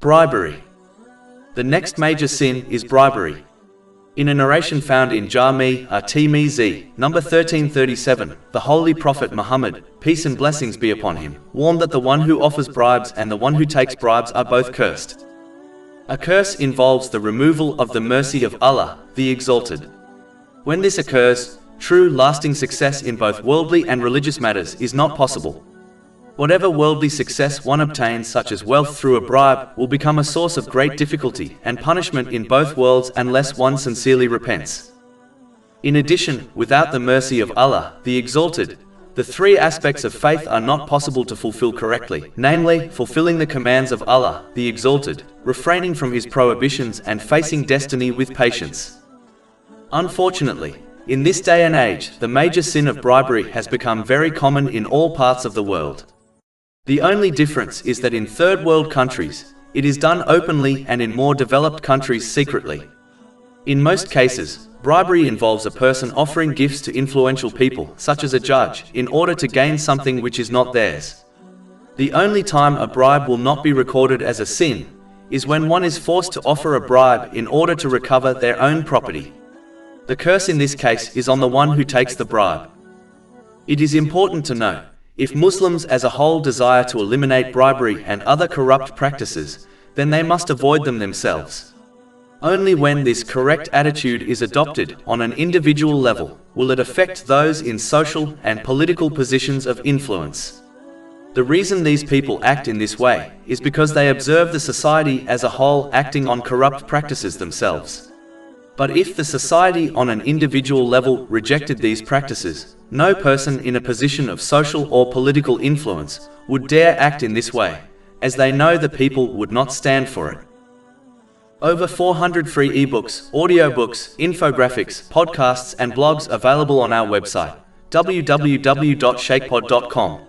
Bribery. The next major sin is bribery. In a narration found in Jami' at-Tirmidhi, number 1337, the Holy Prophet Muhammad, peace and blessings be upon him, warned that the one who offers bribes and the one who takes bribes are both cursed. A curse involves the removal of the mercy of Allah, the Exalted. When this occurs, true lasting success in both worldly and religious matters is not possible. Whatever worldly success one obtains, such as wealth through a bribe, will become a source of great difficulty and punishment in both worlds unless one sincerely repents. In addition, without the mercy of Allah, the Exalted, the three aspects of faith are not possible to fulfill correctly, namely, fulfilling the commands of Allah, the Exalted, refraining from His prohibitions and facing destiny with patience. Unfortunately, in this day and age, the major sin of bribery has become very common in all parts of the world. The only difference is that in third world countries, it is done openly and in more developed countries secretly. In most cases, bribery involves a person offering gifts to influential people, such as a judge, in order to gain something which is not theirs. The only time a bribe will not be recorded as a sin is when one is forced to offer a bribe in order to recover their own property. The curse in this case is on the one who takes the bribe. It is important to know, if Muslims as a whole desire to eliminate bribery and other corrupt practices, then they must avoid them themselves. Only when this correct attitude is adopted on an individual level will it affect those in social and political positions of influence. The reason these people act in this way is because they observe the society as a whole acting on corrupt practices themselves. But if the society on an individual level rejected these practices, no person in a position of social or political influence would dare act in this way, as they know the people would not stand for it. Over 400 free ebooks, audiobooks, infographics, podcasts and blogs available on our website, www.shakepod.com.